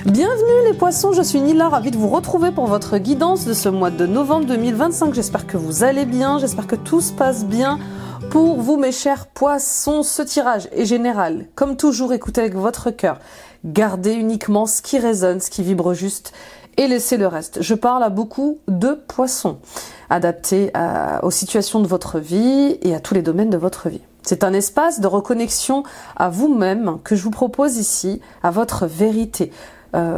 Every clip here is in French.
Bienvenue les poissons, je suis Nila, ravie de vous retrouver pour votre guidance de ce mois de novembre 2025. J'espère que vous allez bien, j'espère que tout se passe bien pour vous mes chers poissons. Ce tirage est général, comme toujours écoutez avec votre cœur. Gardez uniquement ce qui résonne, ce qui vibre juste et laissez le reste. Je parle à beaucoup de poissons, adaptés aux situations de votre vie et à tous les domaines de votre vie. C'est un espace de reconnexion à vous-même que je vous propose ici, à votre vérité,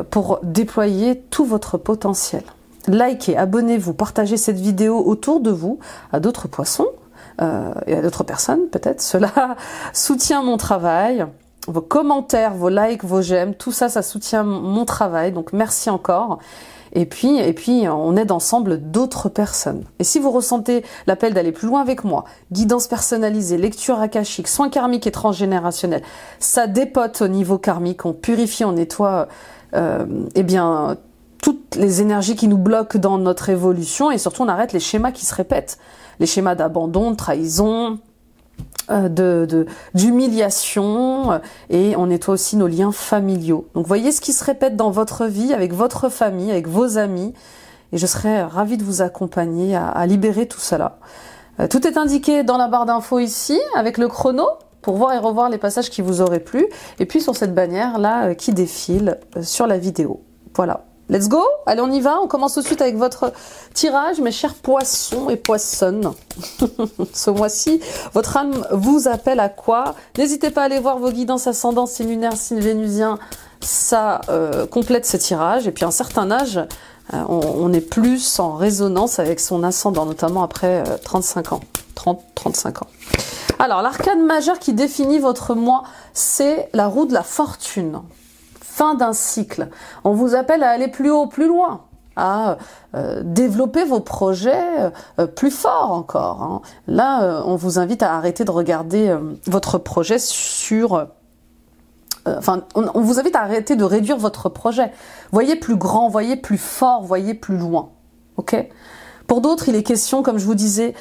pour déployer tout votre potentiel. Likez, abonnez-vous, partagez cette vidéo autour de vous, à d'autres poissons et à d'autres personnes peut-être. Cela soutient mon travail. Vos commentaires, vos likes, vos j'aime, tout ça, ça soutient mon travail. Donc merci encore. Et puis, on aide ensemble d'autres personnes. Et si vous ressentez l'appel d'aller plus loin avec moi, guidance personnalisée, lecture akashique, soins karmiques et transgénérationnels, ça dépote au niveau karmique, on purifie, on nettoie, toutes les énergies qui nous bloquent dans notre évolution et surtout on arrête les schémas qui se répètent. Les schémas d'abandon, de trahison, d'humiliation et on nettoie aussi nos liens familiaux. Donc voyez ce qui se répète dans votre vie, avec votre famille, avec vos amis et je serai ravie de vous accompagner à libérer tout cela. Tout est indiqué dans la barre d'infos ici avec le chrono pour voir et revoir les passages qui vous auraient plu et puis sur cette bannière là qui défile sur la vidéo. Voilà. Let's go! Allez, on y va. On commence tout de suite avec votre tirage, mes chers poissons et poissonnes. Ce mois-ci, votre âme vous appelle à quoi? N'hésitez pas à aller voir vos guidances ascendants, signes lunaires, signes vénusiens. Ça complète ce tirage. Et puis, à un certain âge, on est plus en résonance avec son ascendant, notamment après 35 ans. 30-35 ans. Alors, l'arcane majeur qui définit votre mois, c'est la roue de la fortune. Fin d'un cycle. On vous appelle à aller plus haut, plus loin, à développer vos projets plus fort encore. Hein. Là, on vous invite à arrêter de regarder votre projet sur... on vous invite à arrêter de réduire votre projet. Voyez plus grand, voyez plus fort, voyez plus loin. Ok ? Pour d'autres, il est question, comme je vous disais,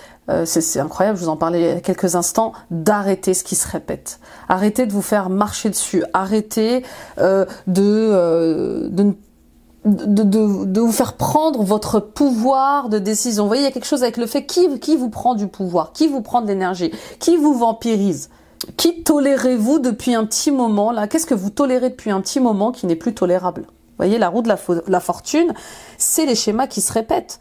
c'est incroyable, je vous en parlais il y a quelques instants, d'arrêter ce qui se répète. Arrêtez de vous faire marcher dessus. Arrêtez de vous faire prendre votre pouvoir de décision. Vous voyez, il y a quelque chose avec le fait qui vous prend du pouvoir, qui vous prend de l'énergie, qui vous vampirise. Qui tolérez-vous depuis un petit moment là? Qu'est-ce que vous tolérez depuis un petit moment qui n'est plus tolérable? Vous voyez, la roue de la fortune, c'est les schémas qui se répètent.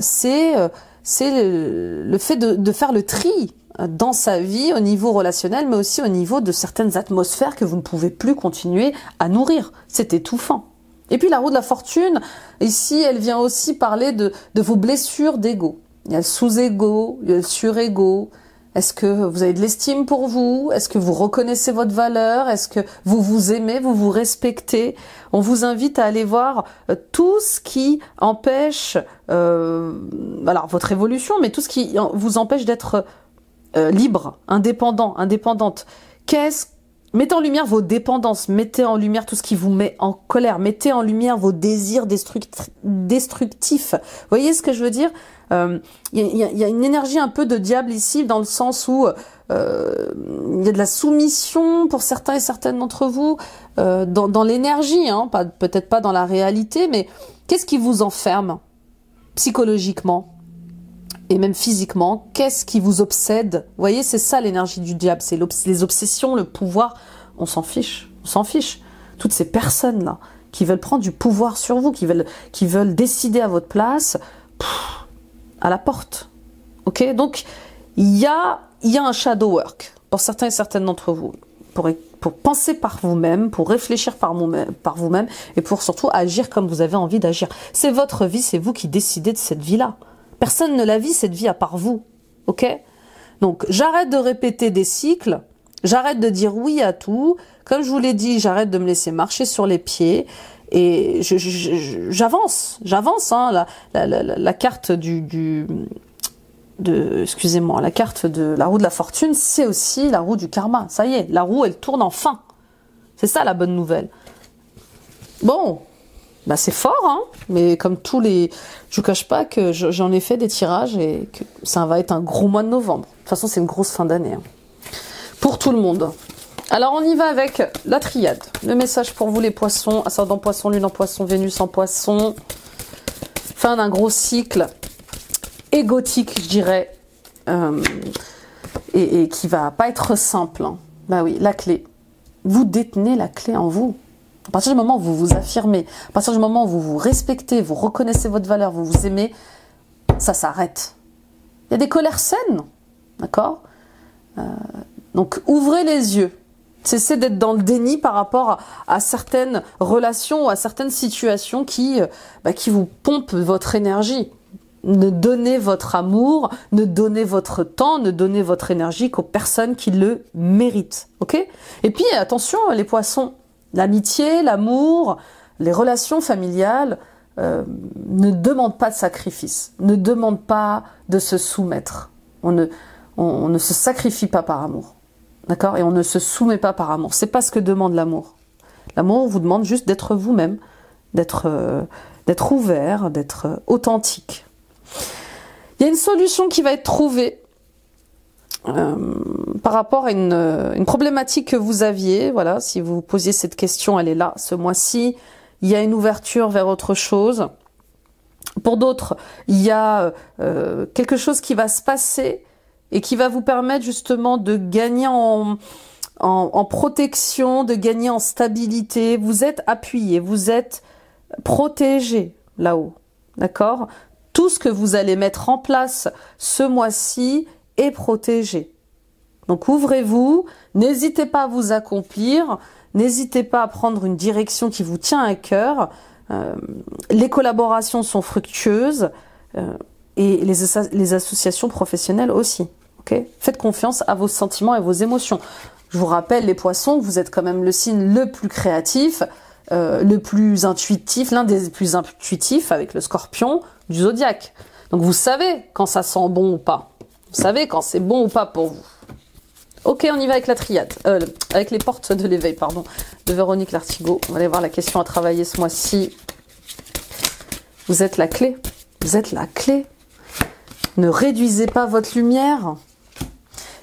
C'est le fait de faire le tri dans sa vie au niveau relationnel, mais aussi au niveau de certaines atmosphères que vous ne pouvez plus continuer à nourrir. C'est étouffant. Et puis la roue de la fortune, ici, elle vient aussi parler de vos blessures d'ego. Il y a le sous-ego, il y a le sur-ego. Est-ce que vous avez de l'estime pour vous? Est-ce que vous reconnaissez votre valeur? Est-ce que vous vous aimez, vous vous respectez? On vous invite à aller voir tout ce qui empêche votre évolution, mais tout ce qui vous empêche d'être libre, indépendant, indépendante. Mettez en lumière vos dépendances, mettez en lumière tout ce qui vous met en colère, mettez en lumière vos désirs destructifs. Vous voyez ce que je veux dire? Il y a une énergie un peu de diable ici, dans le sens où il y a de la soumission pour certains et certaines d'entre vous, dans l'énergie, hein, peut-être pas dans la réalité, mais qu'est-ce qui vous enferme psychologiquement et même physiquement? Qu'est-ce qui vous obsède? Vous voyez, c'est ça l'énergie du diable, c'est les obsessions, le pouvoir. On s'en fiche, on s'en fiche. Toutes ces personnes-là qui veulent prendre du pouvoir sur vous, qui veulent décider à votre place, à la porte. Ok? Donc, il y a un shadow work pour certains et certaines d'entre vous. Pour penser par vous-même, pour réfléchir par vous-même et pour surtout agir comme vous avez envie d'agir. C'est votre vie, c'est vous qui décidez de cette vie-là. Personne ne la vit, cette vie, à part vous. Ok? Donc, j'arrête de répéter des cycles, j'arrête de dire oui à tout. Comme je vous l'ai dit, j'arrête de me laisser marcher sur les pieds. Et j'avance, hein, la carte excusez-moi, la carte de la roue de la fortune, c'est aussi la roue du karma. Ça y est, la roue, elle tourne enfin. C'est ça la bonne nouvelle. Bon, bah c'est fort, hein, mais comme je vous cache pas que j'en ai fait des tirages et que ça va être un gros mois de novembre. De toute façon, c'est une grosse fin d'année. Hein. Pour tout le monde. Alors on y va avec la triade. Le message pour vous les poissons, ascendant poisson, lune en poisson, Vénus en poisson. Fin d'un gros cycle égotique, je dirais, et qui va pas être simple. Hein. Bah oui, la clé. Vous détenez la clé en vous. À partir du moment où vous vous affirmez, à partir du moment où vous vous respectez, vous reconnaissez votre valeur, vous vous aimez, ça s'arrête. Il y a des colères saines, d'accord? Donc ouvrez les yeux. Cessez d'être dans le déni par rapport à certaines relations ou à certaines situations qui vous pompent votre énergie. Ne donnez votre amour, ne donnez votre temps, ne donnez votre énergie qu'aux personnes qui le méritent. Ok? Et puis attention, les poissons, l'amitié, l'amour, les relations familiales ne demandent pas de sacrifice, ne demandent pas de se soumettre. On ne se sacrifie pas par amour. D'accord? Et on ne se soumet pas par amour. C'est pas ce que demande l'amour. L'amour vous demande juste d'être vous-même, d'être ouvert, d'être authentique. Il y a une solution qui va être trouvée par rapport à une problématique que vous aviez. Voilà, si vous posiez cette question, elle est là ce mois-ci. Il y a une ouverture vers autre chose. Pour d'autres, il y a quelque chose qui va se passer et qui va vous permettre justement de gagner en protection, de gagner en stabilité. Vous êtes appuyé, vous êtes protégé là-haut, d'accord? Tout ce que vous allez mettre en place ce mois-ci est protégé. Donc ouvrez-vous, n'hésitez pas à vous accomplir, n'hésitez pas à prendre une direction qui vous tient à cœur. Les collaborations sont fructueuses et les associations professionnelles aussi. Okay? Faites confiance à vos sentiments et vos émotions. Je vous rappelle, les poissons, vous êtes quand même le signe le plus créatif, le plus intuitif, l'un des plus intuitifs avec le scorpion du zodiaque. Donc vous savez quand ça sent bon ou pas. Vous savez quand c'est bon ou pas pour vous. Ok, on y va avec la triade, avec les portes de l'éveil, pardon, de Véronique Lartigot. On va aller voir la question à travailler ce mois-ci. Vous êtes la clé. Vous êtes la clé. Ne réduisez pas votre lumière.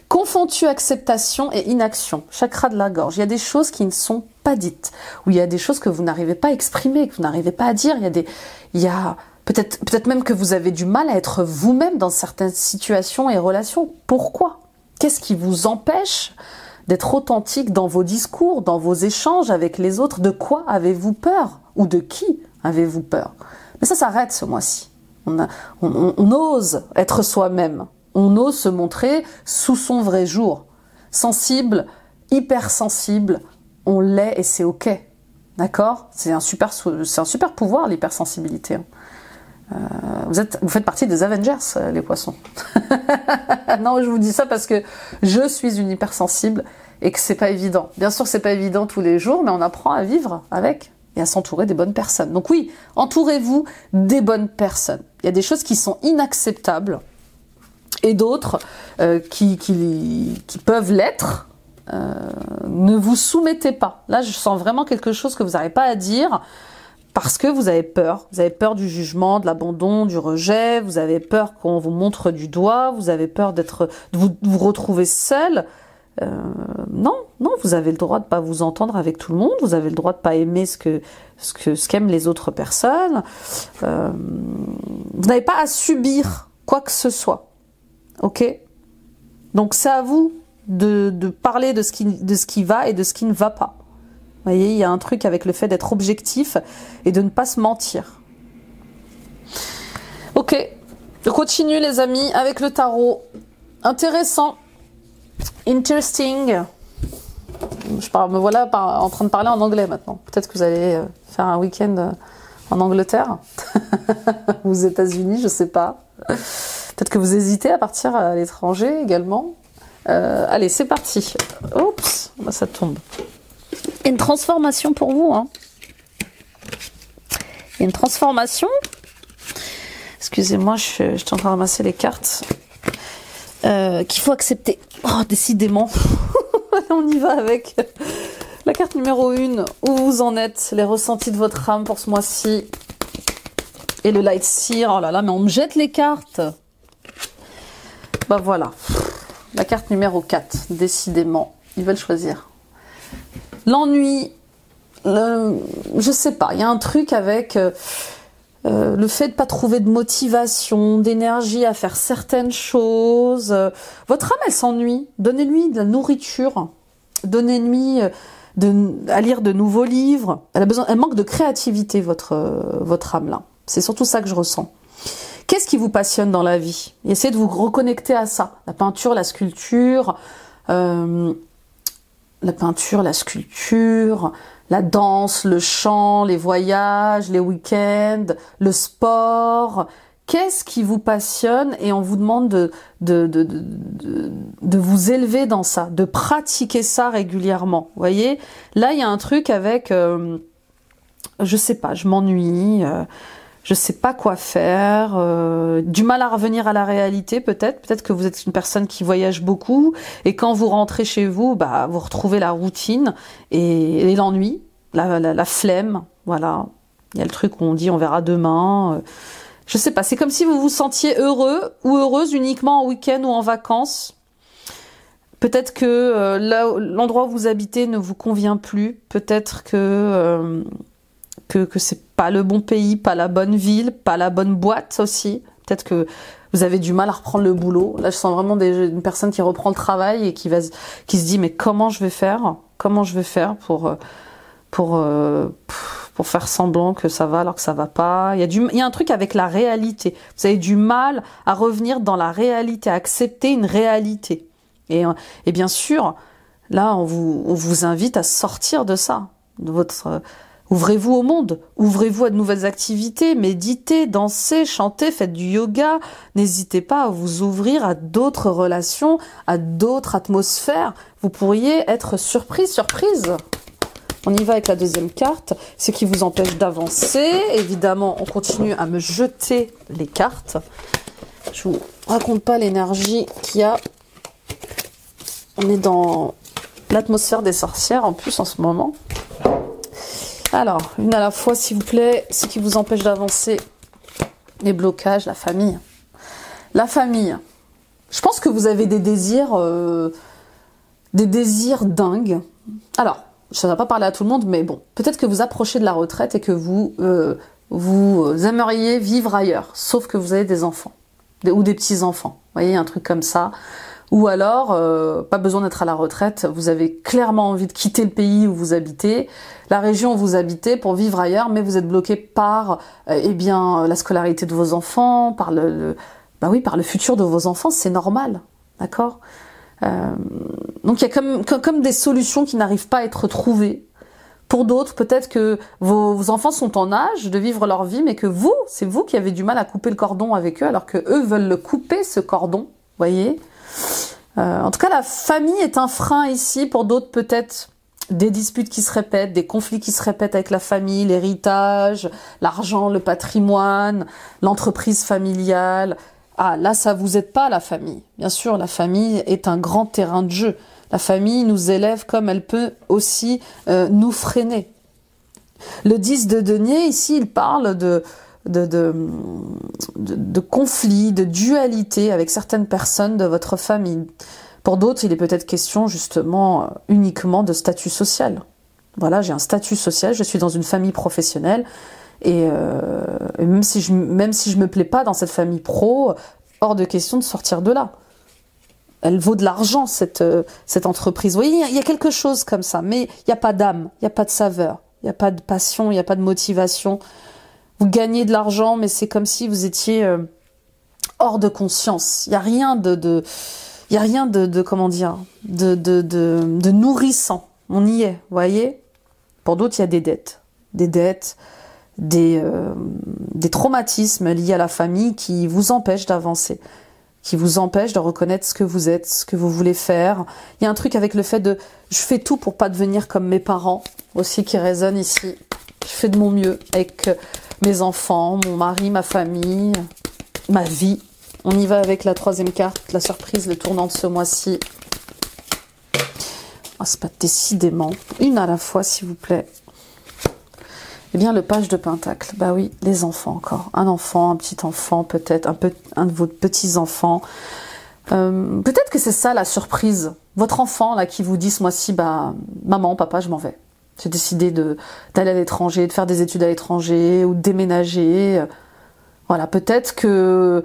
Confonds-tu acceptation et inaction? Chakra de la gorge. Il y a des choses qui ne sont pas dites, ou il y a des choses que vous n'arrivez pas à exprimer, que vous n'arrivez pas à dire. Il y a peut-être même que vous avez du mal à être vous-même dans certaines situations et relations. Pourquoi? Qu'est-ce qui vous empêche d'être authentique dans vos discours, dans vos échanges avec les autres? De quoi avez-vous peur? Ou de qui avez-vous peur? Mais ça s'arrête ce mois-ci. On ose être soi-même. On ose se montrer sous son vrai jour. Sensible, hypersensible, on l'est et c'est ok. D'accord? C'est un super pouvoir, l'hypersensibilité. Vous faites partie des Avengers, les poissons. Non, je vous dis ça parce que je suis une hypersensible et que c'est pas évident. Bien sûr, c'est pas évident tous les jours, mais on apprend à vivre avec et à s'entourer des bonnes personnes. Donc oui, entourez-vous des bonnes personnes. Il y a des choses qui sont inacceptables et d'autres qui peuvent l'être. Ne vous soumettez pas. Là, je sens vraiment quelque chose que vous n'arrivez pas à dire. Parce que vous avez peur du jugement, de l'abandon, du rejet, vous avez peur qu'on vous montre du doigt, vous avez peur de vous retrouver seul. Non, vous avez le droit de pas vous entendre avec tout le monde, vous avez le droit de pas aimer ce qu'aiment les autres personnes. Vous n'avez pas à subir quoi que ce soit, ok? Donc c'est à vous de parler de ce qui va et de ce qui ne va pas. Vous voyez, il y a un truc avec le fait d'être objectif et de ne pas se mentir. Ok, je continue les amis avec le tarot. Intéressant, interesting. Me voilà en train de parler en anglais maintenant. Peut-être que vous allez faire un week-end en Angleterre, aux États-Unis, je sais pas. Peut-être que vous hésitez à partir à l'étranger également. Allez, c'est parti. Oups, ça tombe. Il y a une transformation pour vous. Hein. Il y a une transformation. Excusez-moi, je suis en train de ramasser les cartes. Qu'il faut accepter. Oh, décidément. On y va avec la carte numéro 1. Où vous en êtes? Les ressentis de votre âme pour ce mois-ci. Et le light seer. Oh là là, mais on me jette les cartes. Bah voilà. La carte numéro 4. Décidément. Ils veulent choisir. L'ennui, je sais pas, il y a un truc avec le fait de pas trouver de motivation, d'énergie à faire certaines choses. Votre âme, elle s'ennuie. Donnez-lui de la nourriture. Donnez-lui à lire de nouveaux livres. Elle manque de créativité, votre âme là. C'est surtout ça que je ressens. Qu'est-ce qui vous passionne dans la vie? Essayez de vous reconnecter à ça. La peinture, la sculpture, la danse, le chant, les voyages, les week-ends, le sport. Qu'est-ce qui vous passionne? Et on vous demande de vous élever dans ça, de pratiquer ça régulièrement. Vous voyez? Là, il y a un truc avec, je sais pas, je m'ennuie, je sais pas quoi faire, du mal à revenir à la réalité peut-être. Peut-être que vous êtes une personne qui voyage beaucoup et quand vous rentrez chez vous, bah vous retrouvez la routine et l'ennui, la flemme, voilà. Il y a le truc où on dit on verra demain. Je sais pas, c'est comme si vous vous sentiez heureux ou heureuse uniquement en week-end ou en vacances. Peut-être que l'endroit où vous habitez ne vous convient plus. Peut-être que c'est pas le bon pays, pas la bonne ville, pas la bonne boîte aussi. Peut-être que vous avez du mal à reprendre le boulot. Là, je sens vraiment une personne qui reprend le travail et qui se dit mais comment je vais faire? Comment je vais faire pour faire semblant que ça va alors que ça va pas. Il y a un truc avec la réalité. Vous avez du mal à revenir dans la réalité, à accepter une réalité. Et bien sûr, là, on vous invite à sortir de ça, ouvrez-vous au monde, ouvrez-vous à de nouvelles activités, méditez, dansez, chantez, faites du yoga. N'hésitez pas à vous ouvrir à d'autres relations, à d'autres atmosphères. Vous pourriez être surprise. On y va avec la deuxième carte, ce qui vous empêche d'avancer. Évidemment, on continue à me jeter les cartes. Je vous raconte pas l'énergie qu'il y a. On est dans l'atmosphère des sorcières en plus en ce moment. Alors, une à la fois s'il vous plaît, ce qui vous empêche d'avancer, les blocages, la famille. La famille. Je pense que vous avez des désirs dingues. Alors, je ne vais pas parler à tout le monde, mais bon, peut-être que vous approchez de la retraite et que vous aimeriez vivre ailleurs, sauf que vous avez des enfants, ou des petits-enfants, vous voyez, un truc comme ça. Ou alors, pas besoin d'être à la retraite, vous avez clairement envie de quitter le pays où vous habitez, la région où vous habitez pour vivre ailleurs, mais vous êtes bloqué par la scolarité de vos enfants, par par le futur de vos enfants, c'est normal, d'accord ? Donc il y a comme des solutions qui n'arrivent pas à être trouvées. Pour d'autres, peut-être que vos enfants sont en âge de vivre leur vie, mais que c'est vous qui avez du mal à couper le cordon avec eux, alors que eux veulent le couper, ce cordon, voyez. En tout cas, la famille est un frein ici. Pour d'autres, peut-être des disputes qui se répètent, des conflits qui se répètent avec la famille, l'héritage, l'argent, le patrimoine, l'entreprise familiale. Ah, là, ça vous aide pas, la famille. Bien sûr, la famille est un grand terrain de jeu. La famille nous élève comme elle peut aussi nous freiner. Le 10 de denier, ici, il parle de conflits, de dualité avec certaines personnes de votre famille. Pour d'autres, il est peut-être question, justement, uniquement de statut social. Voilà, j'ai un statut social, je suis dans une famille professionnelle, et même si je me plais pas dans cette famille pro, hors de question de sortir de là. Elle vaut de l'argent, cette entreprise. Vous voyez, il y a quelque chose comme ça, mais il n'y a pas d'âme, il n'y a pas de saveur, il n'y a pas de passion, il n'y a pas de motivation. Vous gagnez de l'argent, mais c'est comme si vous étiez hors de conscience. Il n'y a rien comment dire, de nourrissant. On y est, vous voyez. Pour d'autres, il y a des dettes, des traumatismes liés à la famille qui vous empêchent d'avancer, qui vous empêchent de reconnaître ce que vous êtes, ce que vous voulez faire. Il y a un truc avec le fait de je fais tout pour pas devenir comme mes parents aussi qui résonne ici. Je fais de mon mieux avec mes enfants, mon mari, ma famille, ma vie. On y va avec la troisième carte, la surprise, le tournant de ce mois-ci. Oh, c'est pas décidément. Une à la fois, s'il vous plaît. Eh bien, le page de Pentacle. Bah oui, les enfants encore. Un enfant, un petit enfant, peut-être un de vos petits-enfants. Peut-être que c'est ça la surprise. Votre enfant là qui vous dit ce mois-ci, bah maman, papa, je m'en vais. J'ai décidé d'aller à l'étranger, de faire des études à l'étranger ou de déménager. Voilà, peut-être que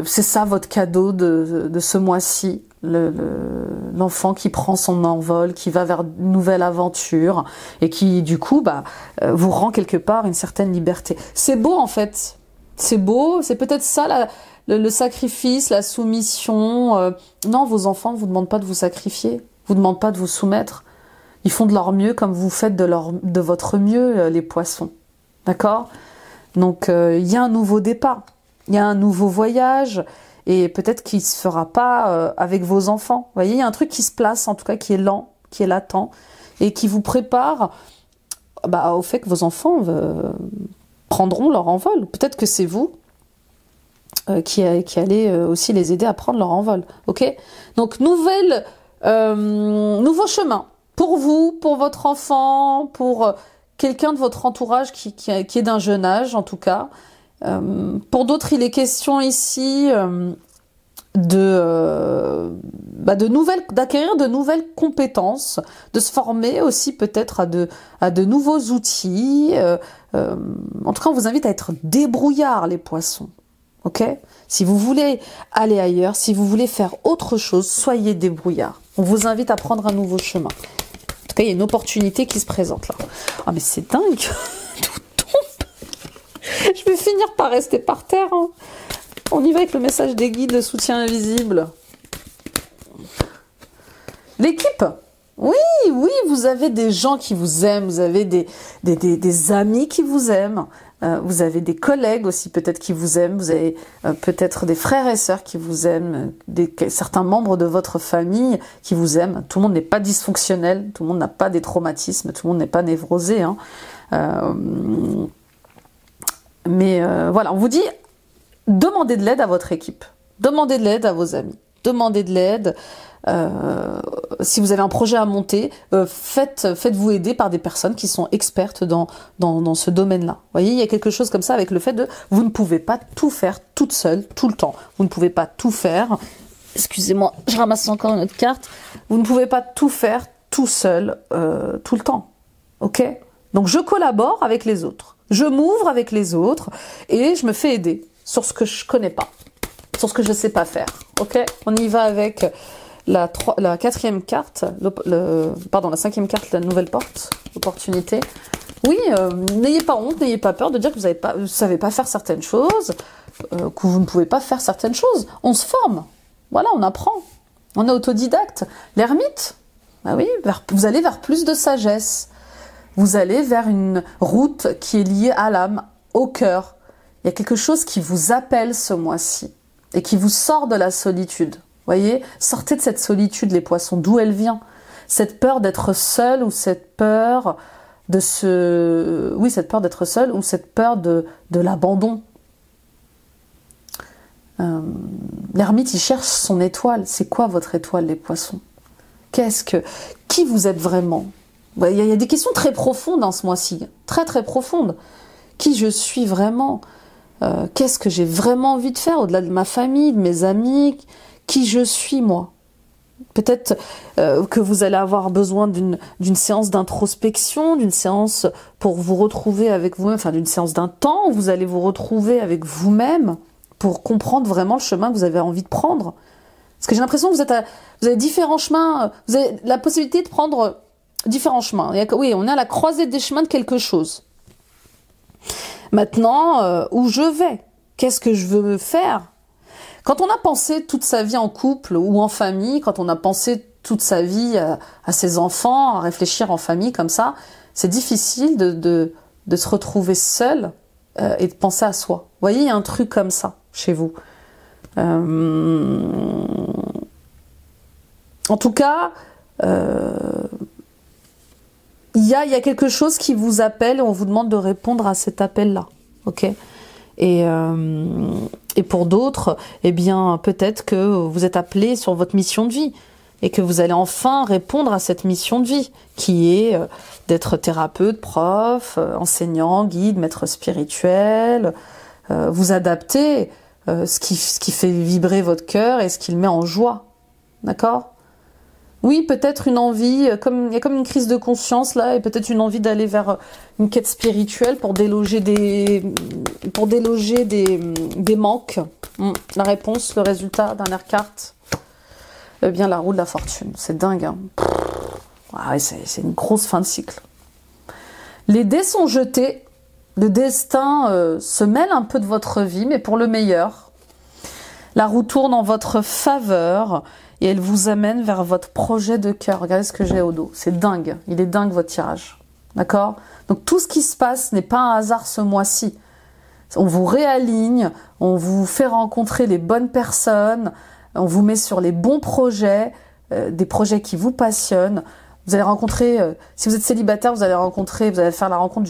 c'est ça votre cadeau de ce mois-ci. L'enfant qui prend son envol, qui va vers une nouvelle aventure et qui du coup vous rend quelque part une certaine liberté. C'est beau en fait, c'est beau, c'est peut-être ça le sacrifice, la soumission. Non, vos enfants vous demandent pas de vous sacrifier, vous demandent pas de vous soumettre. Ils font de leur mieux comme vous faites de votre mieux, les poissons. D'accord ? Donc il y a un nouveau départ, il y a un nouveau voyage. Et peut-être qu'il se fera pas avec vos enfants. Vous voyez, il y a un truc qui se place, en tout cas qui est lent, qui est latent, et qui vous prépare au fait que vos enfants prendront leur envol. Peut-être que c'est vous qui allez aussi les aider à prendre leur envol. Ok ? Donc nouveau chemin pour vous, pour votre enfant, pour quelqu'un de votre entourage qui est d'un jeune âge en tout cas. Pour d'autres, il est question ici d'acquérir de nouvelles compétences, de se former aussi peut-être à de nouveaux outils. En tout cas, on vous invite à être débrouillard, les poissons. Ok ? Si vous voulez aller ailleurs, si vous voulez faire autre chose, soyez débrouillard. On vous invite à prendre un nouveau chemin. En tout cas, il y a une opportunité qui se présente là. Ah mais c'est dingue. Je vais finir par rester par terre. On y va avec le message des guides, le soutien invisible. L'équipe. Oui, vous avez des gens qui vous aiment, vous avez des amis qui vous aiment, vous avez des collègues aussi peut-être qui vous aiment, vous avez peut-être des frères et sœurs qui vous aiment, certains membres de votre famille qui vous aiment. Tout le monde n'est pas dysfonctionnel, tout le monde n'a pas des traumatismes, tout le monde n'est pas névrosé. Mais voilà, on vous dit, demandez de l'aide à votre équipe, demandez de l'aide à vos amis, demandez de l'aide. Si vous avez un projet à monter, faites-vous aider par des personnes qui sont expertes dans ce domaine-là. Vous voyez, il y a quelque chose comme ça avec le fait vous ne pouvez pas tout faire toute seule, tout le temps. Vous ne pouvez pas tout faire. Excusez-moi, je ramasse encore une autre carte. Vous ne pouvez pas tout faire tout seul, tout le temps. Ok ? Donc je collabore avec les autres. Je m'ouvre avec les autres et je me fais aider sur ce que je connais pas, sur ce que je sais pas faire. Ok ? On y va avec la quatrième carte, la cinquième carte, la nouvelle porte, opportunité. Oui, n'ayez pas honte, n'ayez pas peur de dire que vous savez pas faire certaines choses, que vous ne pouvez pas faire certaines choses. On se forme, voilà, on apprend, on est autodidacte. L'ermite, oui, vous allez vers plus de sagesse. Vous allez vers une route qui est liée à l'âme, au cœur. Il y a quelque chose qui vous appelle ce mois-ci et qui vous sort de la solitude. Voyez, sortez de cette solitude, les poissons, d'où elle vient. Cette peur d'être seul ou cette peur cette peur d'être seul ou cette peur de l'abandon. L'ermite, il cherche son étoile. C'est quoi votre étoile, les poissons ? Qui vous êtes vraiment ? Il y a des questions très profondes dans ce mois-ci, très très profondes. Qui je suis vraiment ? Qu'est-ce que j'ai vraiment envie de faire au-delà de ma famille, de mes amis ? Qui je suis, moi ? Peut-être que vous allez avoir besoin d'une séance d'introspection, d'une séance pour vous retrouver avec vous-même, enfin d'une séance d'un temps où vous allez vous retrouver avec vous-même pour comprendre vraiment le chemin que vous avez envie de prendre. Parce que j'ai l'impression que vous avez différents chemins, vous avez la possibilité de prendre différents chemins. Oui, on est à la croisée des chemins de quelque chose. Maintenant, où je vais ? Qu'est-ce que je veux me faire ? Quand on a pensé toute sa vie en couple ou en famille, quand on a pensé toute sa vie à ses enfants, à réfléchir en famille comme ça, c'est difficile de se retrouver seul et de penser à soi. Vous voyez, il y a un truc comme ça chez vous. En tout cas, il y a quelque chose qui vous appelle et on vous demande de répondre à cet appel-là. Ok ? Et pour d'autres, eh bien, peut-être que vous êtes appelé sur votre mission de vie et que vous allez enfin répondre à cette mission de vie qui est d'être thérapeute, prof, enseignant, guide, maître spirituel, vous adapter ce qui fait vibrer votre cœur et ce qui le met en joie. D'accord? Oui, peut-être une envie, il y a comme une crise de conscience là, et peut-être une envie d'aller vers une quête spirituelle pour déloger des manques. La réponse, le résultat, dernière carte, eh bien la roue de la fortune. C'est dingue, hein. Ah ouais, c'est une grosse fin de cycle. Les dés sont jetés, le destin se mêle un peu de votre vie, mais pour le meilleur. La roue tourne en votre faveur et elle vous amène vers votre projet de cœur. Regardez ce que j'ai au dos, c'est dingue, il est dingue votre tirage. D'accord? Donc tout ce qui se passe n'est pas un hasard ce mois-ci. On vous réaligne, on vous fait rencontrer les bonnes personnes, on vous met sur les bons projets, des projets qui vous passionnent. Vous allez rencontrer, si vous êtes célibataire, vous allez faire la rencontre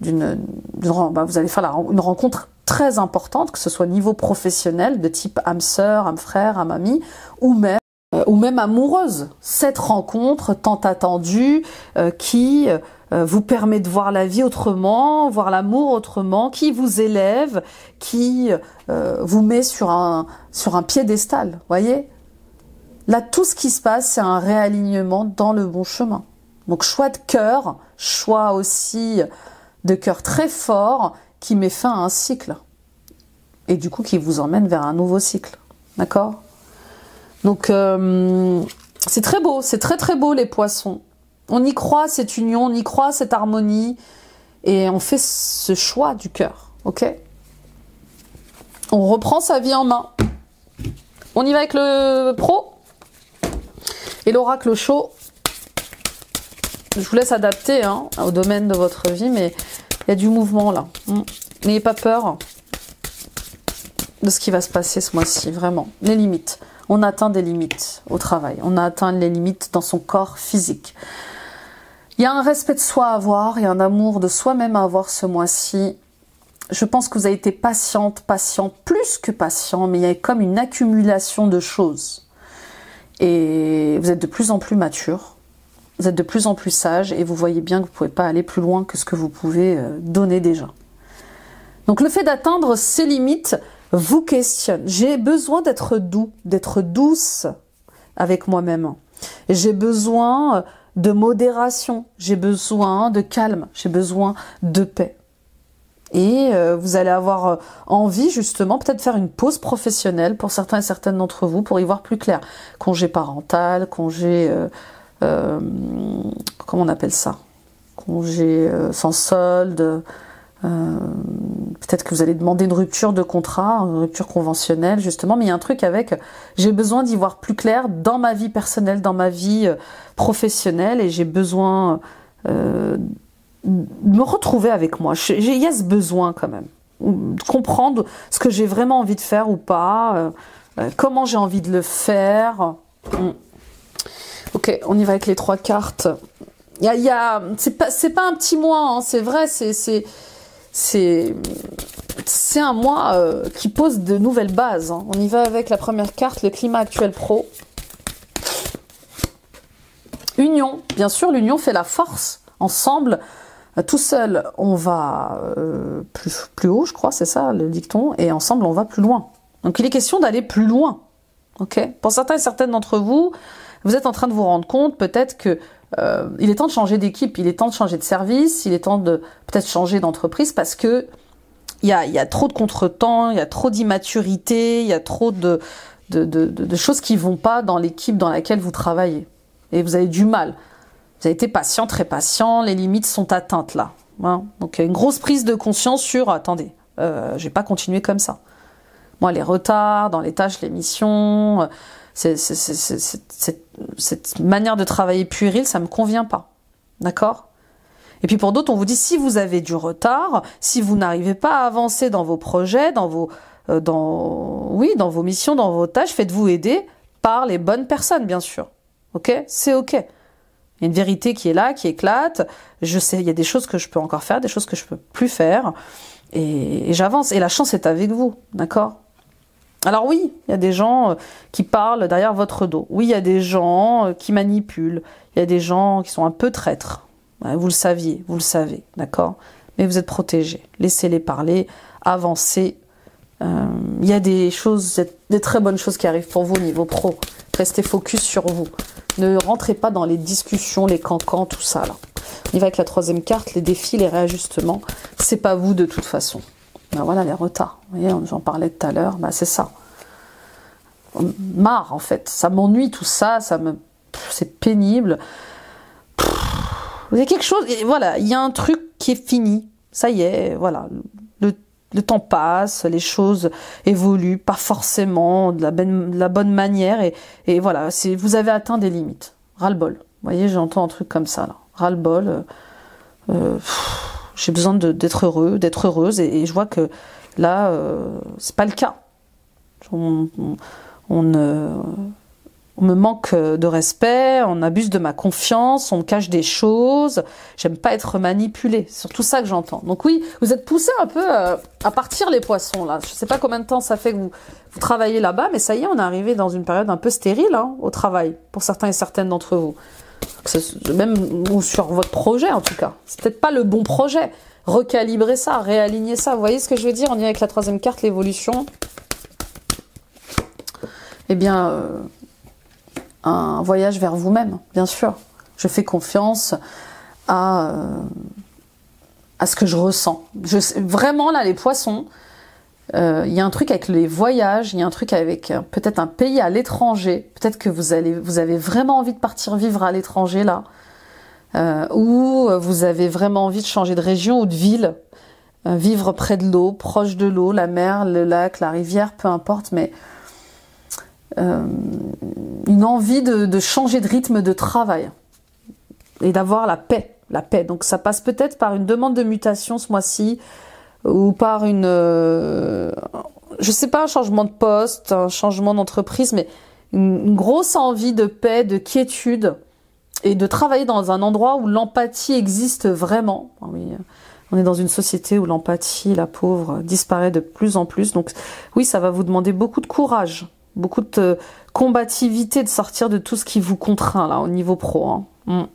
vous allez faire une rencontre très importante, que ce soit au niveau professionnel, de type âme sœur, âme frère, âme amie, ou même amoureuse. Cette rencontre tant attendue qui vous permet de voir la vie autrement, voir l'amour autrement, qui vous élève, qui vous met sur un piédestal, voyez? Là, tout ce qui se passe, c'est un réalignement dans le bon chemin. Donc, choix de cœur, choix aussi de cœur très fort qui met fin à un cycle. Et du coup, qui vous emmène vers un nouveau cycle. D'accord? Donc, c'est très beau, c'est très très beau les poissons. On y croit cette union, on y croit cette harmonie. Et on fait ce choix du cœur. Ok? On reprend sa vie en main. On y va avec le pro et l'oracle chaud. Je vous laisse adapter au domaine de votre vie, mais il y a du mouvement là. N'ayez pas peur de ce qui va se passer ce mois-ci, vraiment. Les limites. On atteint des limites au travail. On a atteint les limites dans son corps physique. Il y a un respect de soi à avoir, il y a un amour de soi-même à avoir ce mois-ci. Je pense que vous avez été patient, plus que patient, mais il y a comme une accumulation de choses. Et vous êtes de plus en plus mature. Vous êtes de plus en plus sage et vous voyez bien que vous ne pouvez pas aller plus loin que ce que vous pouvez donner déjà. Donc le fait d'atteindre ces limites vous questionne. J'ai besoin d'être doux, d'être douce avec moi-même. J'ai besoin de modération, j'ai besoin de calme, j'ai besoin de paix. Et vous allez avoir envie justement peut-être faire une pause professionnelle pour certains et certaines d'entre vous pour y voir plus clair. Congé parental, congé... comment on appelle ça? Congé sans solde. Peut-être que vous allez demander une rupture de contrat, une rupture conventionnelle justement, mais il y a un truc avec j'ai besoin d'y voir plus clair dans ma vie personnelle, dans ma vie professionnelle, et j'ai besoin de me retrouver avec moi. Il y a ce besoin quand même, de comprendre ce que j'ai vraiment envie de faire ou pas, comment j'ai envie de le faire. Ok, on y va avec les 3 cartes. C'est pas un petit mois, c'est vrai, c'est un mois qui pose de nouvelles bases. On y va avec la première carte, le climat actuel pro. Union, bien sûr, l'union fait la force. Ensemble, tout seul, on va plus haut, je crois, c'est ça le dicton, et ensemble, on va plus loin. Donc il est question d'aller plus loin. Ok. Pour certains et certaines d'entre vous, vous êtes en train de vous rendre compte peut-être que il est temps de changer d'équipe, il est temps de changer de service, il est temps de peut-être changer d'entreprise parce que il y a trop de contretemps, il y a trop d'immaturité, il y a trop de choses qui vont pas dans l'équipe dans laquelle vous travaillez. Et vous avez du mal. Vous avez été patient, très patient, les limites sont atteintes là. Hein. Donc il y a une grosse prise de conscience sur attendez, je vais pas continuer comme ça. Moi, les retards dans les tâches, les missions, cette manière de travailler puérile, ça me convient pas. D'accord? Et puis pour d'autres, on vous dit, si vous avez du retard, si vous n'arrivez pas à avancer dans vos projets, dans vos missions, dans vos tâches, faites-vous aider par les bonnes personnes, bien sûr. Ok? C'est ok. Il y a une vérité qui est là, qui éclate. Je sais, il y a des choses que je peux encore faire, des choses que je peux plus faire. Et j'avance. Et la chance est avec vous. D'accord? Alors oui, il y a des gens qui parlent derrière votre dos. Oui, il y a des gens qui manipulent. Il y a des gens qui sont un peu traîtres. Ouais, vous le saviez, vous le savez, d'accord? Mais vous êtes protégés. Laissez-les parler, avancez. Il y a des choses, des très bonnes choses qui arrivent pour vous au niveau pro. Restez focus sur vous. Ne rentrez pas dans les discussions, les cancans, tout ça là. On y va avec la troisième carte, les défis, les réajustements. C'est pas vous de toute façon. Ben voilà les retards. Vous voyez, j'en parlais tout à l'heure. Ben c'est ça. Marre en fait. Ça m'ennuie tout ça. C'est pénible. Il y a quelque chose. Voilà, il y a un truc qui est fini. Ça y est. Voilà. Le temps passe, les choses évoluent, pas forcément de la bonne manière, et voilà, vous avez atteint des limites. Ras-le-bol. Vous voyez, j'entends un truc comme ça, là. Ras-le-bol. J'ai besoin d'être heureux, d'être heureuse, et je vois que là, c'est pas le cas. On me manque de respect, on abuse de ma confiance, on me cache des choses, j'aime pas être manipulée. C'est surtout ça que j'entends. Donc oui, vous êtes poussés un peu à partir les poissons, là. Je sais pas combien de temps ça fait que vous travaillez là-bas, mais ça y est, on est arrivé dans une période un peu stérile hein, au travail, pour certains et certaines d'entre vous. Même ou sur votre projet, en tout cas. C'est peut-être pas le bon projet. Recalibrer ça, réaligner ça. Vous voyez ce que je veux dire? On y est avec la troisième carte, l'évolution. Eh bien... un voyage vers vous-même, bien sûr. Je fais confiance à ce que je ressens. Vraiment, là, les poissons, il y a un truc avec les voyages, il y a un truc avec peut-être un pays à l'étranger, peut-être que vous avez vraiment envie de partir vivre à l'étranger, là, ou vous avez vraiment envie de changer de région ou de ville, vivre près de l'eau, proche de l'eau, la mer, le lac, la rivière, peu importe, mais... une envie de changer de rythme de travail et d'avoir la paix. Donc ça passe peut-être par une demande de mutation ce mois-ci ou par je sais pas, un changement de poste, un changement d'entreprise, mais une grosse envie de paix, de quiétude et de travailler dans un endroit où l'empathie existe vraiment. Oui, on est dans une société où l'empathie, la pauvre, disparaît de plus en plus. Donc oui, ça va vous demander beaucoup de courage. Beaucoup de combativité, de sortir de tout ce qui vous contraint là au niveau pro. Hein.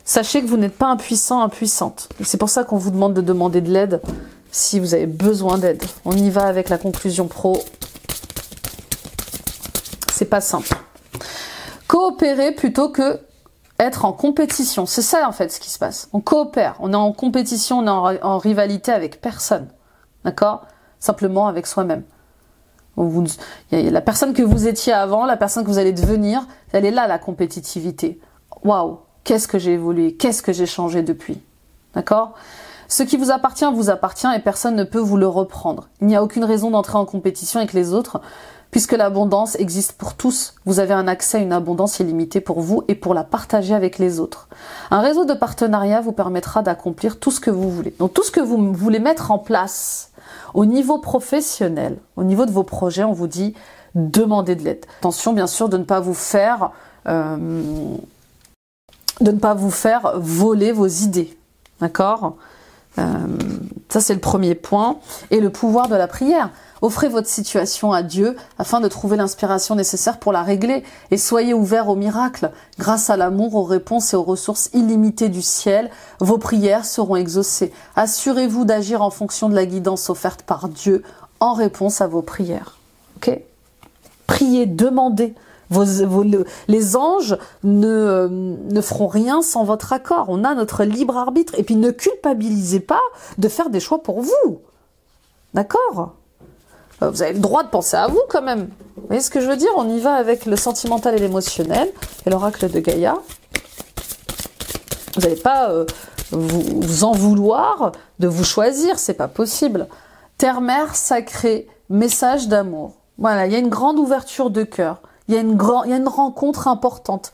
Sachez que vous n'êtes pas impuissant, impuissante. C'est pour ça qu'on vous demande de demander de l'aide si vous avez besoin d'aide. On y va avec la conclusion pro. C'est pas simple. Coopérer plutôt que être en compétition. C'est ça en fait ce qui se passe. On coopère, on est en compétition, on est en rivalité avec personne. D'accord? Simplement avec soi-même. La personne que vous étiez avant, la personne que vous allez devenir, elle est là, la compétitivité. Waouh, qu'est-ce que j'ai évolué, qu'est-ce que j'ai changé depuis. D'accord? Ce qui vous appartient et personne ne peut vous le reprendre. Il n'y a aucune raison d'entrer en compétition avec les autres, puisque l'abondance existe pour tous. Vous avez un accès à une abondance illimitée pour vous et pour la partager avec les autres. Un réseau de partenariat vous permettra d'accomplir tout ce que vous voulez. Donc tout ce que vous voulez mettre en place, au niveau professionnel, au niveau de vos projets, on vous dit demandez de l'aide. Attention bien sûr de ne pas vous faire voler vos idées, d'accord? Ça c'est le premier point. Et le pouvoir de la prière. Offrez votre situation à Dieu afin de trouver l'inspiration nécessaire pour la régler. Et soyez ouverts au miracle. Grâce à l'amour, aux réponses et aux ressources illimitées du ciel, vos prières seront exaucées. Assurez-vous d'agir en fonction de la guidance offerte par Dieu en réponse à vos prières. Ok? Priez, demandez. Les anges ne feront rien sans votre accord. On a notre libre arbitre. Et puis ne culpabilisez pas de faire des choix pour vous. D'accord? Vous avez le droit de penser à vous quand même. Vous voyez ce que je veux dire? On y va avec le sentimental et l'émotionnel et l'oracle de Gaïa. Vous n'allez pas vous en vouloir de vous choisir, c'est pas possible. Terre-mère sacrée, message d'amour. Voilà, il y a une grande ouverture de cœur. Il y a une rencontre importante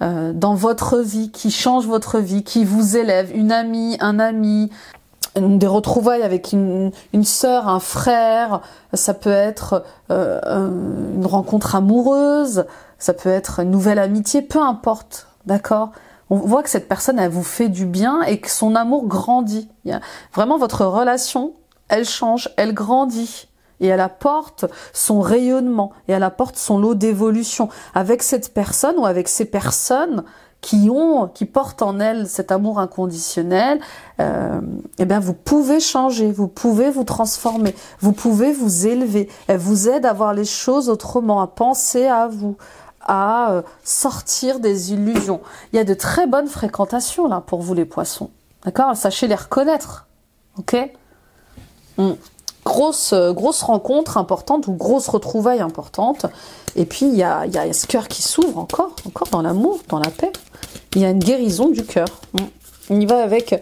dans votre vie, qui change votre vie, qui vous élève. Une amie, un ami, des retrouvailles avec une sœur, un frère. Ça peut être une rencontre amoureuse, ça peut être une nouvelle amitié, peu importe, d'accord? On voit que cette personne, elle vous fait du bien et que son amour grandit. Vraiment, votre relation, elle change, elle grandit. Et elle apporte son rayonnement, et elle apporte son lot d'évolution. Avec cette personne ou avec ces personnes qui portent en elles cet amour inconditionnel, eh bien vous pouvez changer, vous pouvez vous transformer, vous pouvez vous élever. Elles vous aident à voir les choses autrement, à penser à vous, à sortir des illusions. Il y a de très bonnes fréquentations là pour vous les poissons, d'accord? Sachez les reconnaître, ok? Grosse rencontre importante ou grosse retrouvaille importante. Et puis il y a ce cœur qui s'ouvre encore dans l'amour, dans la paix. Il y a une guérison du cœur. On y va avec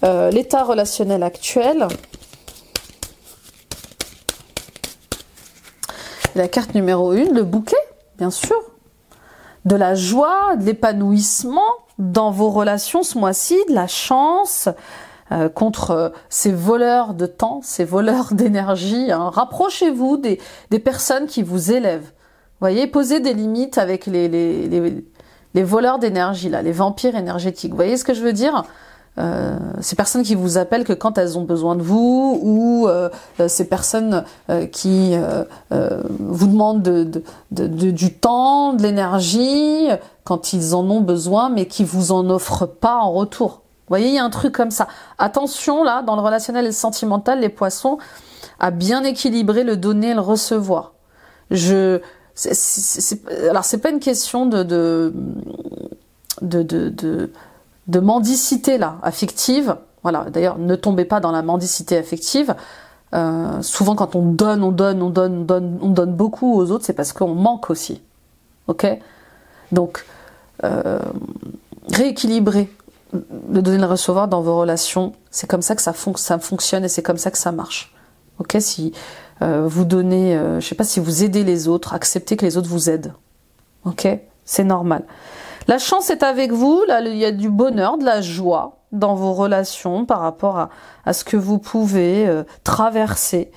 l'état relationnel actuel. La carte numéro 1, le bouquet, bien sûr. De la joie, de l'épanouissement dans vos relations ce mois-ci, de la chance contre ces voleurs de temps, ces voleurs d'énergie. Hein. Rapprochez-vous des personnes qui vous élèvent. Voyez, posez des limites avec les voleurs d'énergie, là, les vampires énergétiques. Vous voyez ce que je veux dire? Ces personnes qui vous appellent que quand elles ont besoin de vous, ou ces personnes qui vous demandent du temps, de l'énergie, quand ils en ont besoin, mais qui vous en offrent pas en retour. Vous voyez, il y a un truc comme ça. Attention, là, dans le relationnel et le sentimental, les poissons, à bien équilibrer le donner et le recevoir. Alors, c'est pas une question de mendicité, là, affective. Voilà, d'ailleurs, ne tombez pas dans la mendicité affective. Souvent, quand on donne beaucoup aux autres, c'est parce qu'on manque aussi. Ok? Donc, rééquilibrer le donner et le recevoir dans vos relations, c'est comme ça que ça fonctionne et c'est comme ça que ça marche. Ok, si vous donnez, je sais pas, si vous aidez les autres, acceptez que les autres vous aident. Ok, c'est normal. La chance est avec vous, là il y a du bonheur, de la joie dans vos relations par rapport à ce que vous pouvez traverser.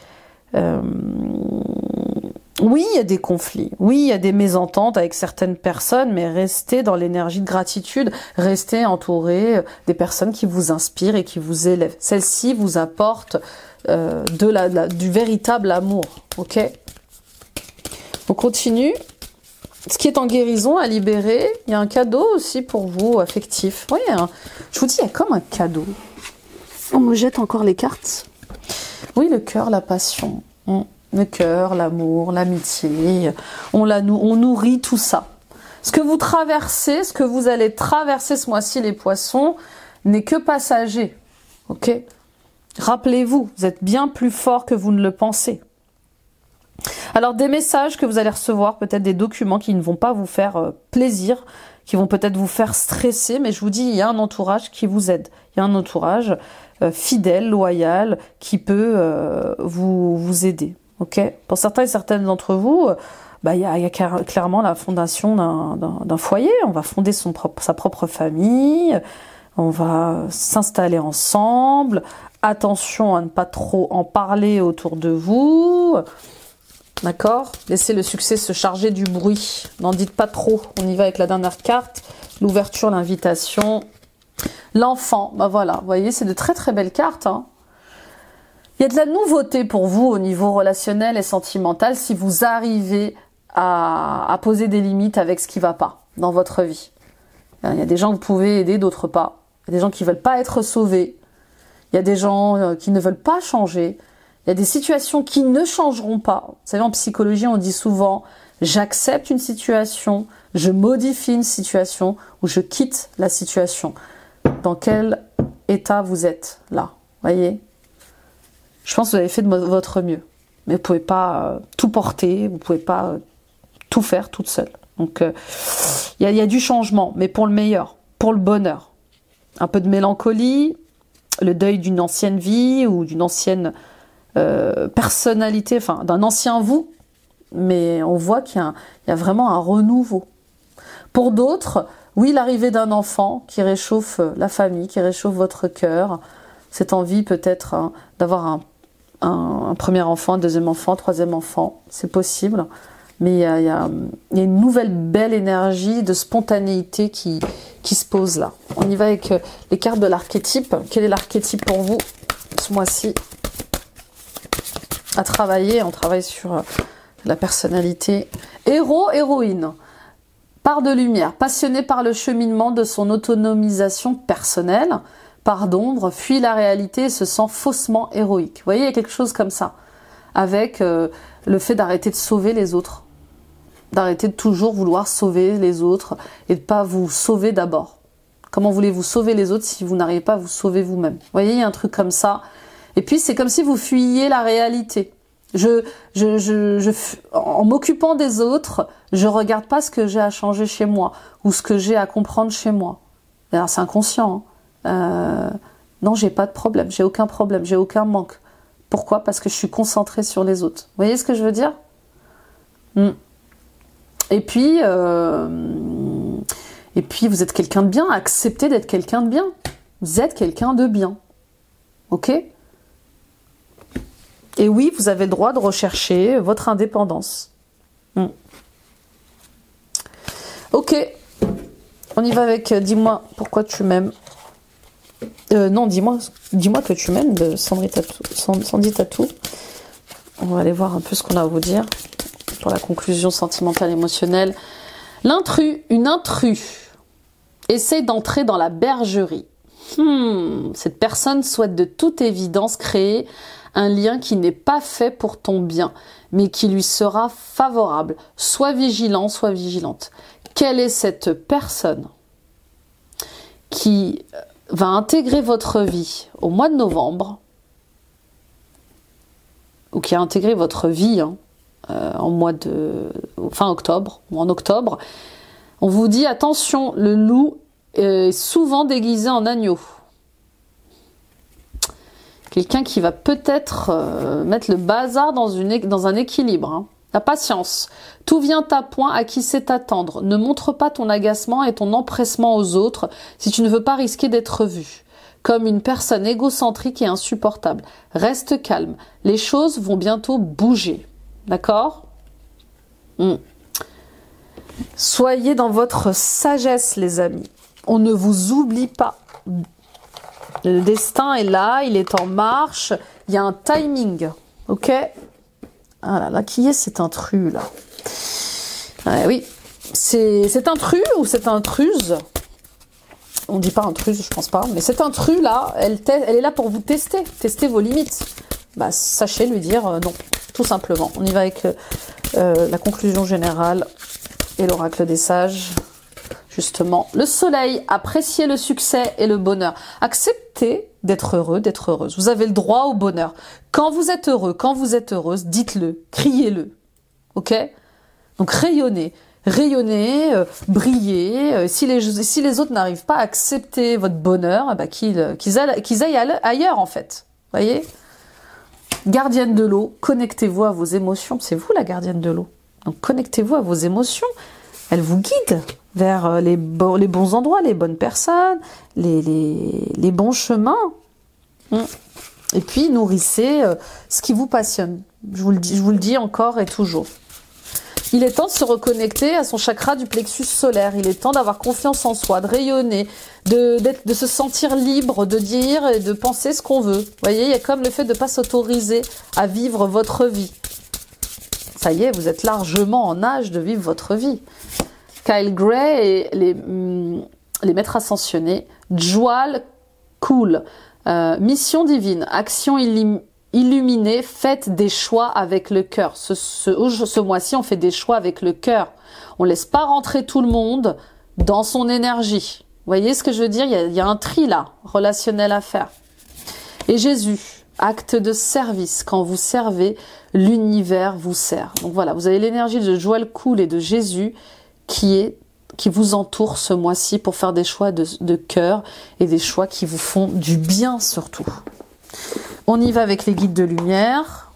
Oui, il y a des conflits, oui, il y a des mésententes avec certaines personnes, mais restez dans l'énergie de gratitude, restez entouré des personnes qui vous inspirent et qui vous élèvent. Celles-ci vous apportent du véritable amour, ok? On continue. Ce qui est en guérison, à libérer, il y a un cadeau aussi pour vous, affectif. Oui, hein, je vous dis, il y a comme un cadeau. On me jette encore les cartes. Oui, le cœur, la passion. Le cœur, l'amour, l'amitié, on nourrit tout ça. Ce que vous traversez, ce que vous allez traverser ce mois-ci, les poissons, n'est que passager. Ok? Rappelez-vous, vous êtes bien plus fort que vous ne le pensez. Alors des messages que vous allez recevoir, peut-être des documents qui ne vont pas vous faire plaisir, qui vont peut-être vous faire stresser, mais je vous dis, il y a un entourage qui vous aide. Il y a un entourage fidèle, loyal, qui peut vous aider. Ok. Pour certains et certaines d'entre vous, il y a clairement la fondation d'un foyer. On va fonder sa propre famille, on va s'installer ensemble. Attention à ne pas trop en parler autour de vous. D'accord? Laissez le succès se charger du bruit. N'en dites pas trop. On y va avec la dernière carte. L'ouverture, l'invitation. L'enfant. Voilà. Vous voyez, c'est de très très belles cartes. Hein. Il y a de la nouveauté pour vous au niveau relationnel et sentimental si vous arrivez à poser des limites avec ce qui ne va pas dans votre vie. Il y a des gens que vous pouvez aider, d'autres pas. Il y a des gens qui ne veulent pas être sauvés. Il y a des gens qui ne veulent pas changer. Il y a des situations qui ne changeront pas. Vous savez, en psychologie, on dit souvent « j'accepte une situation, je modifie une situation ou je quitte la situation ». Dans quel état vous êtes là? Voyez? Je pense que vous avez fait de votre mieux. Mais vous ne pouvez pas tout porter, vous ne pouvez pas tout faire toute seule. Donc, il y a du changement, mais pour le meilleur, pour le bonheur. Un peu de mélancolie, le deuil d'une ancienne vie ou d'une ancienne personnalité, enfin d'un ancien vous, mais on voit qu'il y a vraiment un renouveau. Pour d'autres, oui, l'arrivée d'un enfant qui réchauffe la famille, qui réchauffe votre cœur, cette envie peut-être d'avoir un premier enfant, un deuxième enfant, un troisième enfant, c'est possible, mais il y a une nouvelle belle énergie de spontanéité qui se pose là. On y va avec les cartes de l'archétype. Quel est l'archétype pour vous ce mois-ci à travailler? On travaille sur la personnalité. Héros, héroïne. Part de lumière, passionné par le cheminement de son autonomisation personnelle, part d'ombre, fuit la réalité et se sent faussement héroïque. Vous voyez, il y a quelque chose comme ça, avec le fait d'arrêter de sauver les autres, d'arrêter de toujours vouloir sauver les autres et de pas vous sauver d'abord. Comment voulez-vous sauver les autres si vous n'arrivez pas à vous sauver vous-même? Vous voyez, il y a un truc comme ça. Et puis, c'est comme si vous fuyiez la réalité. En m'occupant des autres, je regarde pas ce que j'ai à changer chez moi ou ce que j'ai à comprendre chez moi. Alors, c'est inconscient. Hein. Non, j'ai pas de problème, j'ai aucun problème, j'ai aucun manque. Pourquoi? Parce que je suis concentrée sur les autres. Vous voyez ce que je veux dire? Et puis, vous êtes quelqu'un de bien. Acceptez d'être quelqu'un de bien. Vous êtes quelqu'un de bien. Ok? Et oui, vous avez le droit de rechercher votre indépendance. Ok. On y va avec dis-moi pourquoi tu m'aimes. Non, dis-moi que tu m'aimes de Sandy Tattoo. On va aller voir un peu ce qu'on a à vous dire pour la conclusion sentimentale émotionnelle. L'intrus, une intrus, essaye d'entrer dans la bergerie. Cette personne souhaite de toute évidence créer un lien qui n'est pas fait pour ton bien, mais qui lui sera favorable. Sois vigilant, sois vigilante. Quelle est cette personne qui va intégrer votre vie au mois de novembre, ou qui a intégré votre vie fin octobre, ou en octobre? On vous dit, attention, le loup est souvent déguisé en agneau. Quelqu'un qui va peut-être mettre le bazar dans un équilibre. Hein. La patience. Tout vient à point, à qui sait attendre. Ne montre pas ton agacement et ton empressement aux autres si tu ne veux pas risquer d'être vu. Comme une personne égocentrique et insupportable. Reste calme. Les choses vont bientôt bouger. D'accord? Soyez dans votre sagesse, les amis. On ne vous oublie pas. Le destin est là, il est en marche. Il y a un timing. Ok? Ah là là, qui est cet intrus là? Oui, c'est intrus ou c'est intruse? On dit pas intruse, je pense pas. Mais cette intrus là, elle est là pour vous tester vos limites. Bah, sachez lui dire non, tout simplement. On y va avec la conclusion générale et l'oracle des sages. Justement, le soleil, appréciez le succès et le bonheur. Acceptez d'être heureux, d'être heureuse. Vous avez le droit au bonheur. Quand vous êtes heureux, quand vous êtes heureuse, dites-le, criez-le. Ok? Donc rayonnez, brillez. Si les autres n'arrivent pas à accepter votre bonheur, bah, qu'ils aillent ailleurs en fait. Voyez? Gardienne de l'eau, connectez-vous à vos émotions. C'est vous la gardienne de l'eau. Donc connectez-vous à vos émotions. Elle vous guide vers les bons endroits, les bonnes personnes, les bons chemins. Et puis, nourrissez ce qui vous passionne. Je vous le dis encore et toujours. Il est temps de se reconnecter à son chakra du plexus solaire. Il est temps d'avoir confiance en soi, de rayonner, de se sentir libre, de dire et de penser ce qu'on veut. Vous voyez, il y a comme le fait de ne pas s'autoriser à vivre votre vie. Ça y est, vous êtes largement en âge de vivre votre vie. Kyle Gray et les maîtres ascensionnés. Jwal Cool. Mission divine. Action illuminée. Faites des choix avec le cœur. Ce mois-ci, on fait des choix avec le cœur. On laisse pas rentrer tout le monde dans son énergie. Vous voyez ce que je veux dire? Il y a un tri là, relationnel à faire. Et Jésus. Acte de service. Quand vous servez, l'univers vous sert. Donc voilà, vous avez l'énergie de Jwal Cool et de Jésus qui vous entoure ce mois-ci pour faire des choix de cœur et des choix qui vous font du bien surtout. On y va avec les guides de lumière.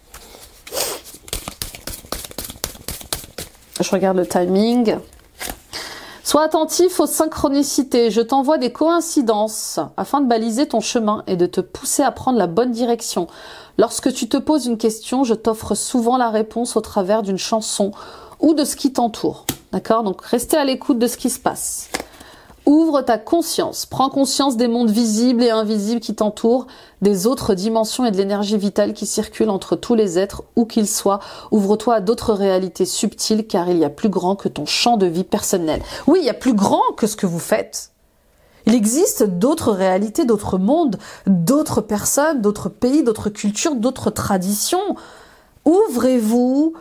Je regarde le timing. Sois attentif aux synchronicités. Je t'envoie des coïncidences afin de baliser ton chemin et de te pousser à prendre la bonne direction. Lorsque tu te poses une question, je t'offre souvent la réponse au travers d'une chanson ou de ce qui t'entoure. D'accord? Donc, restez à l'écoute de ce qui se passe. Ouvre ta conscience, prends conscience des mondes visibles et invisibles qui t'entourent, des autres dimensions et de l'énergie vitale qui circule entre tous les êtres, où qu'ils soient. Ouvre-toi à d'autres réalités subtiles, car il y a plus grand que ton champ de vie personnel. Oui, il y a plus grand que ce que vous faites. Il existe d'autres réalités, d'autres mondes, d'autres personnes, d'autres pays, d'autres cultures, d'autres traditions. Ouvrez-vous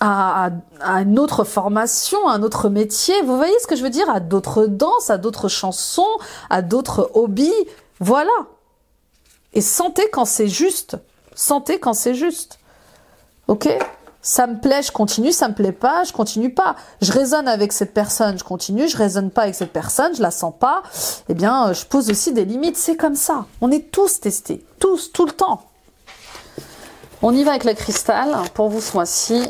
à une autre formation, à un autre métier. Vous voyez ce que je veux dire? À d'autres danses, à d'autres chansons, à d'autres hobbies. Voilà. Et sentez quand c'est juste. Sentez quand c'est juste. Ok? Ça me plaît, je continue. Ça me plaît pas, je continue pas. Je résonne avec cette personne, je continue. Je résonne pas avec cette personne, je la sens pas. Eh bien, je pose aussi des limites. C'est comme ça. On est tous testés. Tous, tout le temps. On y va avec le cristal pour vous ce mois-ci.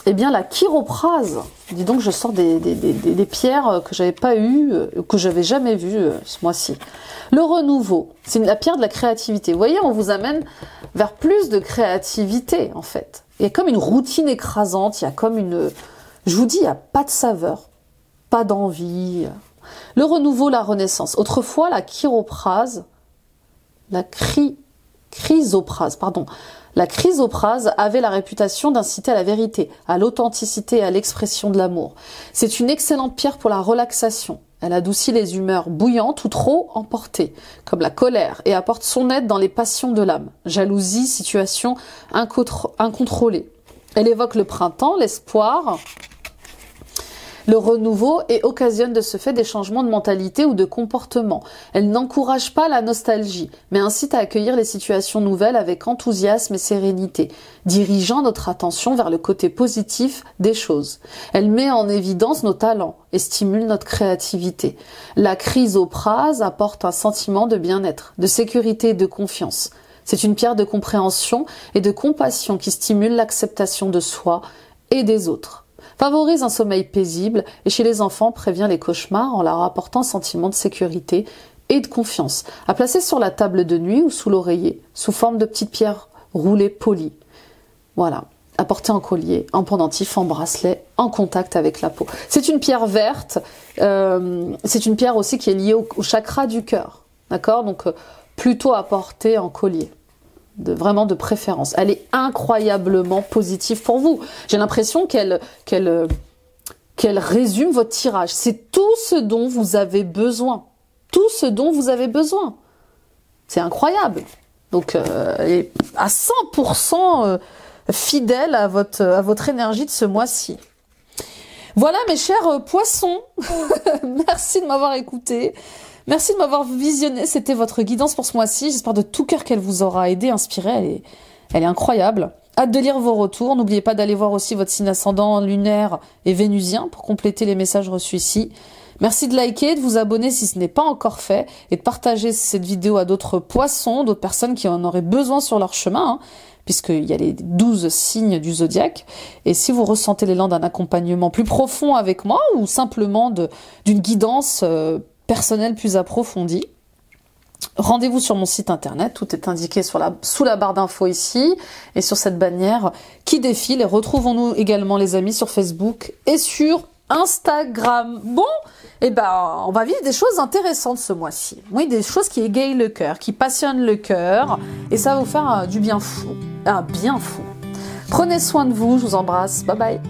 Eh bien, la chiroprase. Dis donc, je sors des pierres que j'avais pas eues, que j'avais jamais vues ce mois-ci. Le renouveau, c'est la pierre de la créativité. Vous voyez, on vous amène vers plus de créativité, en fait. Il y a comme une routine écrasante, il y a comme une... Je vous dis, il n'y a pas de saveur, pas d'envie. Le renouveau, la renaissance. Autrefois, la chiroprase, chrysoprase, pardon. La chrysoprase avait la réputation d'inciter à la vérité, à l'authenticité et à l'expression de l'amour. C'est une excellente pierre pour la relaxation. Elle adoucit les humeurs bouillantes ou trop emportées, comme la colère, et apporte son aide dans les passions de l'âme, jalousie, situation incontrôlée. Elle évoque le printemps, l'espoir, le renouveau et occasionne de ce fait des changements de mentalité ou de comportement. Elle n'encourage pas la nostalgie, mais incite à accueillir les situations nouvelles avec enthousiasme et sérénité, dirigeant notre attention vers le côté positif des choses. Elle met en évidence nos talents et stimule notre créativité. La chrysoprase apporte un sentiment de bien-être, de sécurité et de confiance. C'est une pierre de compréhension et de compassion qui stimule l'acceptation de soi et des autres. Favorise un sommeil paisible et chez les enfants prévient les cauchemars en leur apportant un sentiment de sécurité et de confiance. À placer sur la table de nuit ou sous l'oreiller, sous forme de petites pierres roulées polies. Voilà. À porter en collier, en pendentif, en bracelet, en contact avec la peau. C'est une pierre verte. C'est une pierre aussi qui est liée au chakra du cœur. D'accord? Donc, plutôt à porter en collier. Vraiment de préférence. Elle est incroyablement positive pour vous. J'ai l'impression qu'elle résume votre tirage. C'est tout ce dont vous avez besoin. Tout ce dont vous avez besoin. C'est incroyable. Donc, elle est à 100% fidèle à votre énergie de ce mois-ci. Voilà mes chers poissons. Merci de m'avoir écouté. Merci de m'avoir visionné, c'était votre guidance pour ce mois-ci. J'espère de tout cœur qu'elle vous aura aidé, inspiré. Elle est incroyable. Hâte de lire vos retours. N'oubliez pas d'aller voir aussi votre signe ascendant lunaire et vénusien pour compléter les messages reçus ici. Merci de liker, de vous abonner si ce n'est pas encore fait et de partager cette vidéo à d'autres poissons, d'autres personnes qui en auraient besoin sur leur chemin, puisqu'il y a les 12 signes du zodiaque. Et si vous ressentez l'élan d'un accompagnement plus profond avec moi ou simplement d'une guidance personnel plus approfondi, rendez-vous sur mon site internet, tout est indiqué sous la barre d'infos ici et sur cette bannière qui défile. Et retrouvons-nous également les amis sur Facebook et sur Instagram. Bon, eh ben, on va vivre des choses intéressantes ce mois-ci. Oui, des choses qui égayent le cœur, qui passionnent le cœur et ça va vous faire du bien fou, un bien fou. Prenez soin de vous, je vous embrasse, bye bye.